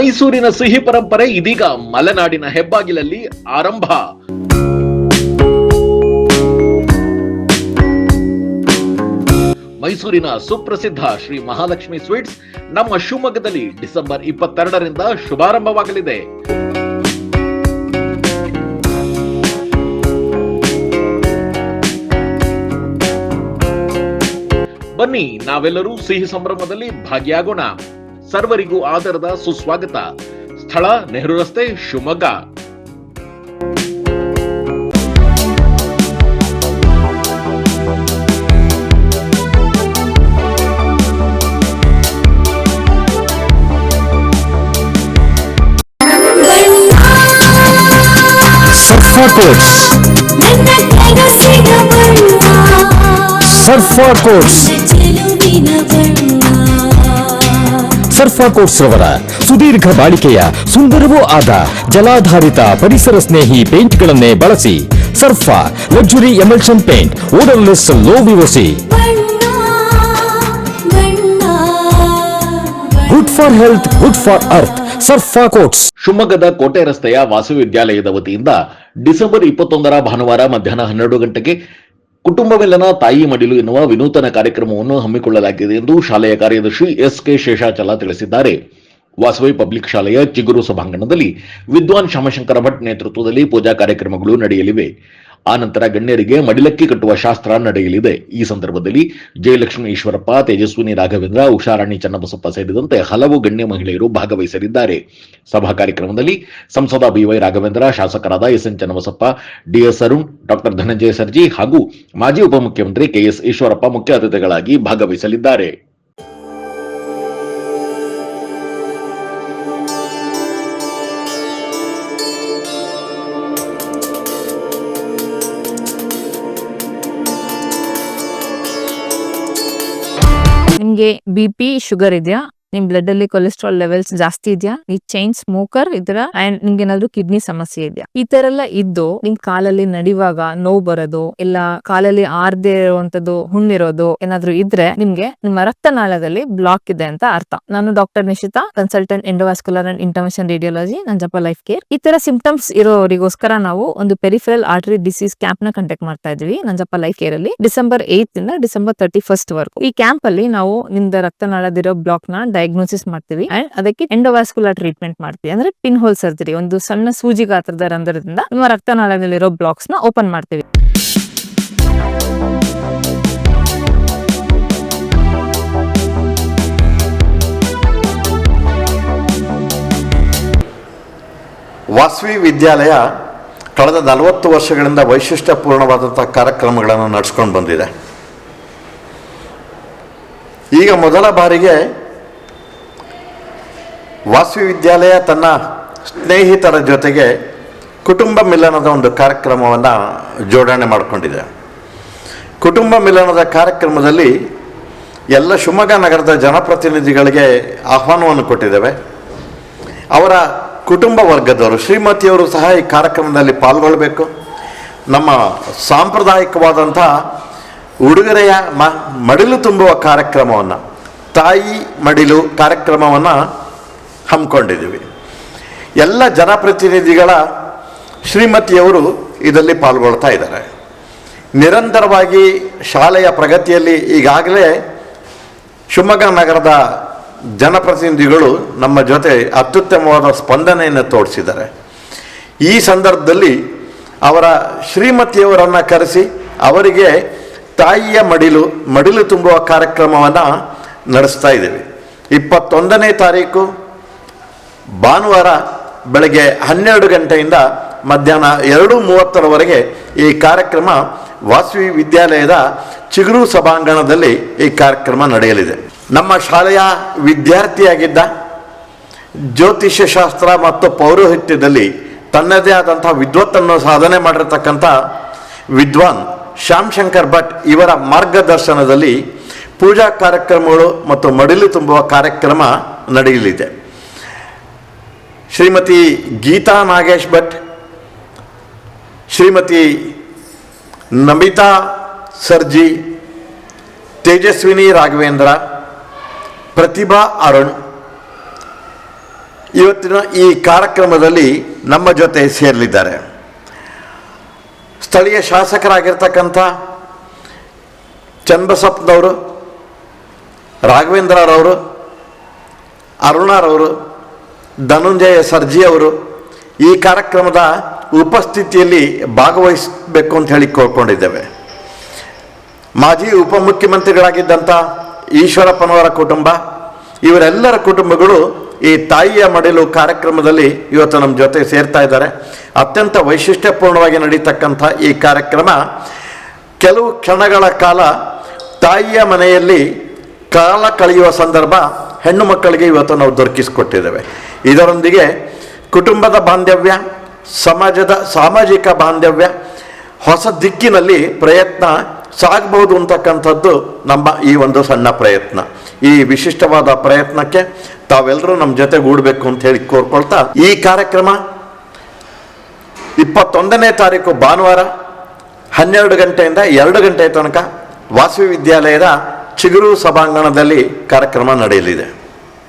ಮೈಸೂರಿನ ಸಿಹಿ ಪರಂಪರೆ ಇದೀಗ ಮಲೆನಾಡಿನ ಹೆಬ್ಬಾಗಿಲಲ್ಲಿ ಆರಂಭ. ಮೈಸೂರಿನ ಸುಪ್ರಸಿದ್ಧ ಶ್ರೀ ಮಹಾಲಕ್ಷ್ಮಿ ಸ್ವೀಟ್ಸ್ ನಮ್ಮ ಶಿವಮೊಗ್ಗದಲ್ಲಿ ಡಿಸೆಂಬರ್ 22ರಿಂದ ಶುಭಾರಂಭವಾಗಲಿದೆ. ಬನ್ನಿ, ನಾವೆಲ್ಲರೂ ಸಿಹಿ ಸಂಭ್ರಮದಲ್ಲಿ ಭಾಗಿಯಾಗೋಣ. ಸರ್ವರಿಗೂ ಆದರದ ಸುಸ್ವಾಗತ. ಸ್ಥಳ ನೆಹರು ರಸ್ತೆ, ಶಿವಮೊಗ್ಗ. ಸರ್ಫಾ ಕೋಟ್ಸ್ ರವರ ಸುದೀರ್ಘ ಬಾಳಿಕೆಯ ಸುಂದರವೂ ಆದ ಜಲಾಧಾರಿತ ಪರಿಸರ ಸ್ನೇಹಿ ಪೇಂಟ್ಗಳನ್ನೇ ಬಳಸಿ. Surfa luxury emulsion paint, odourless, low VOC, good for health, good for earth. Surfa coats. ಶಿವಮೊಗ್ಗದ ಕೋಟೆ ರಸ್ತೆಯ ವಾಸವಿ ವಿದ್ಯಾಲಯದ ವತಿಯಿಂದ ಡಿಸೆಂಬರ್ 21ರ ಭಾನುವಾರ ಮಧ್ಯಾಹ್ನ 12 ಗಂಟೆಗೆ ಕುಟುಂಬವೆಲ್ಲನ ತಾಯಿ ಮಡಿಲು ಎನ್ನುವ ವಿನೂತನ ಕಾರ್ಯಕ್ರಮವನ್ನು ಹಮ್ಮಿಕೊಳ್ಳಲಾಗಿದೆ ಎಂದು ಶಾಲೆಯ ಕಾರ್ಯದರ್ಶಿ ಎಸ್.ಕೆ. ಶೇಷಾಚಲ ತಿಳಿಸಿದ್ದಾರೆ. ವಾಸವಿ ಪಬ್ಲಿಕ್ ಶಾಲೆಯ ಚಿಗುರು ಸಭಾಂಗಣದಲ್ಲಿ ವಿದ್ವಾನ್ ಶ್ಯಾಮಶಂಕರ ಭಟ್ ನೇತೃತ್ವದಲ್ಲಿ ಪೂಜಾ ಕಾರ್ಯಕ್ರಮಗಳು ನಡೆಯಲಿವೆ. ಆನಂತರ ಗಣ್ಯರಿಗೆ ಮಡಿಲಕ್ಕಿ ಕಟ್ಟುವ ಶಾಸ್ತ್ರ ನಡೆಯಲಿದೆ. ಈ ಸಂದರ್ಭದಲ್ಲಿ ಜಯಲಕ್ಷ್ಮಿ ಈಶ್ವರಪ್ಪ, ತೇಜಸ್ವಿನಿ ರಾಘವೇಂದ್ರ, ಉಷಾರಾಣಿ ಚನ್ನಬಸಪ್ಪ ಸೇರಿದಂತೆ ಹಲವು ಗಣ್ಯ ಮಹಿಳೆಯರು ಭಾಗವಹಿಸಲಿದ್ದಾರೆ. ಸಭಾ ಕಾರ್ಯಕ್ರಮದಲ್ಲಿ ಸಂಸದ ಬಿವೈ ರಾಘವೇಂದ್ರ, ಶಾಸಕರಾದ ಎಸ್.ಎನ್. ಚನ್ನಬಸಪ್ಪ, ಡಿಎಸ್ ಅರುಣ್, ಡಾಕ್ಟರ್ ಧನಂಜಯ ಸರ್ಜಿ ಹಾಗೂ ಮಾಜಿ ಉಪಮುಖ್ಯಮಂತ್ರಿ ಕೆಎಸ್ ಈಶ್ವರಪ್ಪ ಮುಖ್ಯ ಅತಿಥಿಗಳಾಗಿ ಭಾಗವಹಿಸಲಿದ್ದಾರೆ. ನಿಮ್ಗೆ BP, ಶುಗರ್ ಇದೆಯಾ? ನಿಮ್ ಬ್ಲಡ್ ಅಲ್ಲಿ ಕೊಲೆಸ್ಟ್ರಾಲ್ ಲೆವೆಲ್ಸ್ ಜಾಸ್ತಿ ಇದೆಯಾ? ಈ ಚೈನ್ ಸ್ಮೋಕರ್ ಇದ್ರ ಅಂಡ್ ನಿಮ್ಗೆ ಏನಾದ್ರು ಕಿಡ್ನಿ ಸಮಸ್ಯೆ ಇದೆಯಾ? ಈ ತರ ಎಲ್ಲ ಇದ್ದು ನಿಮ್ ಕಾಲಲ್ಲಿ ನಡೆಯುವಾಗ ನೋವು ಬರೋದು, ಇಲ್ಲ ಕಾಲಲ್ಲಿ ಆರ್ದೇ ಇರುವಂತದ್ದು ಹುಣ್ಣಿರೋದು ಏನಾದ್ರು ಇದ್ರೆ ನಿಮ್ಗೆ ನಿಮ್ಮ ರಕ್ತನಾಳದಲ್ಲಿ ಬ್ಲಾಕ್ ಇದೆ ಅಂತ ಅರ್ಥ. ನಾನು doctor Nishita, consultant endovascular and intervention radiology, Nanjappa life care. ಈ ತರ ಸಿಂಪ್ಟಮ್ಸ್ ಇರೋರಿಗೋಸ್ಕರ ನಾವು ಒಂದು ಪೆರಿಫೆರಲ್ ಆರ್ಟರಿ ಡಿಸೀಸ್ ಕ್ಯಾಂಪ್ ನ ಕಂಡಕ್ಟ್ ಮಾಡ್ತಾ ಇದ್ವಿ ನಂಜಪ್ಪ ಲೈಫ್ ಕೇರ್ ಅಲ್ಲಿ ಡಿಸೆಂಬರ್ 8 ಇಂದ ಡಿಸೆಂಬರ್ 31 ವರೆಗೂ. ಈ ಕ್ಯಾಂಪ್ ಅಲ್ಲಿ ನಾವು ನಿಮ್ದ ರಕ್ತನಾಳದಿರೋ ಬ್ಲಾಕ್ ನ ಡಯಾಗ್ನೋಸಿಸ್ ಮಾಡ್ತೀವಿ ಅಂಡ್ ಅದಕ್ಕೆ ಎಂಡೋವಾಸ್ಕ್ಯುಲರ್ ಟ್ರೀಟ್ಮೆಂಟ್ ಮಾಡ್ತೀವಿ. ಅಂದ್ರೆ ಪಿನ್ ಹೋಲ್ ಸರ್ಜರಿ, ಒಂದು ಸಣ್ಣ ಸೂಜಿ ಗಾತ್ರದ ರಂಧ್ರದಿಂದ ನಿಮ್ಮ ರಕ್ತನಾಳದಲ್ಲಿರೋ ಬ್ಲಾಕ್ಸ್ ನ ಓಪನ್ ಮಾಡ್ತೀವಿ. ವಾಸವಿ ವಿದ್ಯಾಲಯ ಕಳೆದ 40 ವರ್ಷಗಳಿಂದ ವೈಶಿಷ್ಟ್ಯಪೂರ್ಣವಾದಂತಹ ಕಾರ್ಯಕ್ರಮಗಳನ್ನು ನಡೆಸ್ಕೊಂಡು ಬಂದಿದೆ. ಈಗ ಮೊದಲ ಬಾರಿಗೆ ವಾಸವಿ ವಿದ್ಯಾಲಯ ತನ್ನ ಸ್ನೇಹಿತರ ಜೊತೆಗೆ ಕುಟುಂಬ ಮಿಲನದ ಒಂದು ಕಾರ್ಯಕ್ರಮವನ್ನು ಜೋಡಣೆ ಮಾಡಿಕೊಂಡಿದೆ. ಕುಟುಂಬ ಮಿಲನದ ಕಾರ್ಯಕ್ರಮದಲ್ಲಿ ಎಲ್ಲ ಶಿವಮೊಗ್ಗ ನಗರದ ಜನಪ್ರತಿನಿಧಿಗಳಿಗೆ ಆಹ್ವಾನವನ್ನು ಕೊಟ್ಟಿದ್ದೇವೆ. ಅವರ ಕುಟುಂಬ ವರ್ಗದವರು, ಶ್ರೀಮತಿಯವರು ಸಹ ಈ ಕಾರ್ಯಕ್ರಮದಲ್ಲಿ ಪಾಲ್ಗೊಳ್ಳಬೇಕು. ನಮ್ಮ ಸಾಂಪ್ರದಾಯಿಕವಾದಂಥ ಉಡುಗೊರೆಯ ಮಡಿಲು ತುಂಬುವ ಕಾರ್ಯಕ್ರಮವನ್ನು, ತಾಯಿ ಮಡಿಲು ಕಾರ್ಯಕ್ರಮವನ್ನು ಹಮ್ಮಿಕೊಂಡಿದ್ದೀವಿ. ಎಲ್ಲ ಜನಪ್ರತಿನಿಧಿಗಳ ಶ್ರೀಮತಿಯವರು ಇದರಲ್ಲಿ ಪಾಲ್ಗೊಳ್ತಾ ಇದ್ದಾರೆ. ನಿರಂತರವಾಗಿ ಶಾಲೆಯ ಪ್ರಗತಿಯಲ್ಲಿ ಈಗಾಗಲೇ ಶಿವಮೊಗ್ಗ ನಗರದ ಜನಪ್ರತಿನಿಧಿಗಳು ನಮ್ಮ ಜೊತೆ ಅತ್ಯುತ್ತಮವಾದ ಸ್ಪಂದನೆಯನ್ನು ತೋರಿಸಿದ್ದಾರೆ. ಈ ಸಂದರ್ಭದಲ್ಲಿ ಅವರ ಶ್ರೀಮತಿಯವರನ್ನು ಕರೆಸಿ ಅವರಿಗೆ ತಾಯಿಯ ಮಡಿಲು ತುಂಬುವ ಕಾರ್ಯಕ್ರಮವನ್ನು ನಡೆಸ್ತಾ ಇದ್ದೀವಿ. 21ನೇ ತಾರೀಕು ಭಾನುವಾರ ಬೆಳಗ್ಗೆ 12 ಗಂಟೆಯಿಂದ ಮಧ್ಯಾಹ್ನ 2:30ರವರೆಗೆ ಈ ಕಾರ್ಯಕ್ರಮ ವಾಸವಿ ವಿದ್ಯಾಲಯದ ಚಿಗುರು ಸಭಾಂಗಣದಲ್ಲಿ ಈ ಕಾರ್ಯಕ್ರಮ ನಡೆಯಲಿದೆ. ನಮ್ಮ ಶಾಲೆಯ ವಿದ್ಯಾರ್ಥಿಯಾಗಿದ್ದ ಜ್ಯೋತಿಷ್ಯ ಶಾಸ್ತ್ರ ಮತ್ತು ಪೌರೋಹಿತ್ಯದಲ್ಲಿ ತನ್ನದೇ ಆದಂಥ ವಿದ್ವತ್ತನ್ನು ಸಾಧನೆ ಮಾಡಿರತಕ್ಕಂಥ ವಿದ್ವಾನ್ ಶ್ಯಾಮಶಂಕರ್ ಭಟ್ ಇವರ ಮಾರ್ಗದರ್ಶನದಲ್ಲಿ ಪೂಜಾ ಕಾರ್ಯಕ್ರಮಗಳು ಮತ್ತು ಮಡಿಲು ತುಂಬುವ ಕಾರ್ಯಕ್ರಮ ನಡೆಯಲಿದೆ. ಶ್ರೀಮತಿ ಗೀತಾ ನಾಗೇಶ್ ಭಟ್, ಶ್ರೀಮತಿ ನಮಿತಾ ಸರ್ಜಿ, ತೇಜಸ್ವಿನಿ ರಾಘವೇಂದ್ರ, ಪ್ರತಿಭಾ ಅರುಣ್, ಇವತ್ತಿನ ಈ ಕಾರ್ಯಕ್ರಮದಲ್ಲಿ ನಮ್ಮ ಜೊತೆ ಸೇರಲಿದ್ದಾರೆ ಸ್ಥಳೀಯ ಶಾಸಕರಾಗಿರ್ತಕ್ಕಂಥ ಚನ್ನಬಸಪ್ಪನವರು, ರಾಘವೇಂದ್ರರವರು, ಅರುಣರವರು, ಧನುಂಜಯ ಸರ್ಜಿ ಅವರು ಈ ಕಾರ್ಯಕ್ರಮದ ಉಪಸ್ಥಿತಿಯಲ್ಲಿ ಭಾಗವಹಿಸಬೇಕು ಅಂತ ಹೇಳಿ ಕೋರ್ಕೊಂಡಿದ್ದೇವೆ. ಮಾಜಿ ಉಪಮುಖ್ಯಮಂತ್ರಿಗಳಾಗಿದ್ದಂಥ ಈಶ್ವರಪ್ಪನವರ ಕುಟುಂಬ, ಇವರೆಲ್ಲರ ಕುಟುಂಬಗಳು ಈ ತಾಯಿಯ ಮಡಿಲು ಕಾರ್ಯಕ್ರಮದಲ್ಲಿ ಇವತ್ತು ನಮ್ಮ ಜೊತೆ ಸೇರ್ತಾ ಇದ್ದಾರೆ. ಅತ್ಯಂತ ವೈಶಿಷ್ಟ್ಯಪೂರ್ಣವಾಗಿ ನಡೀತಕ್ಕಂಥ ಈ ಕಾರ್ಯಕ್ರಮ ಕೆಲವು ಕ್ಷಣಗಳ ಕಾಲ ತಾಯಿಯ ಮನೆಯಲ್ಲಿ ಕಾಲ ಕಳೆಯುವ ಸಂದರ್ಭ ಹೆಣ್ಣು ಮಕ್ಕಳಿಗೆ ಇವತ್ತು ನಾವು ದೊರಕಿಸಿಕೊಟ್ಟಿದ್ದೇವೆ. ಇದರೊಂದಿಗೆ ಕುಟುಂಬದ ಬಾಂಧವ್ಯ, ಸಮಾಜದ ಸಾಮಾಜಿಕ ಬಾಂಧವ್ಯ ಹೊಸ ದಿಕ್ಕಿನಲ್ಲಿ ಪ್ರಯತ್ನ ಸಾಗಬಹುದು ಅಂತಕ್ಕಂಥದ್ದು ನಮ್ಮ ಈ ಒಂದು ಸಣ್ಣ ಪ್ರಯತ್ನ. ಈ ವಿಶಿಷ್ಟವಾದ ಪ್ರಯತ್ನಕ್ಕೆ ತಾವೆಲ್ಲರೂ ನಮ್ಮ ಜೊತೆಗೂಡಬೇಕು ಅಂತ ಹೇಳಿ ಕೋರ್ಕೊಳ್ತಾ, ಈ ಕಾರ್ಯಕ್ರಮ 21ನೇ ತಾರೀಕು ಭಾನುವಾರ 12 ಗಂಟೆಯಿಂದ 2 ಗಂಟೆ ತನಕ ವಾಸವಿ ವಿದ್ಯಾಲಯದ ಚಿಗುರು ಸಭಾಂಗಣದಲ್ಲಿ ಕಾರ್ಯಕ್ರಮ ನಡೆಯಲಿದೆ.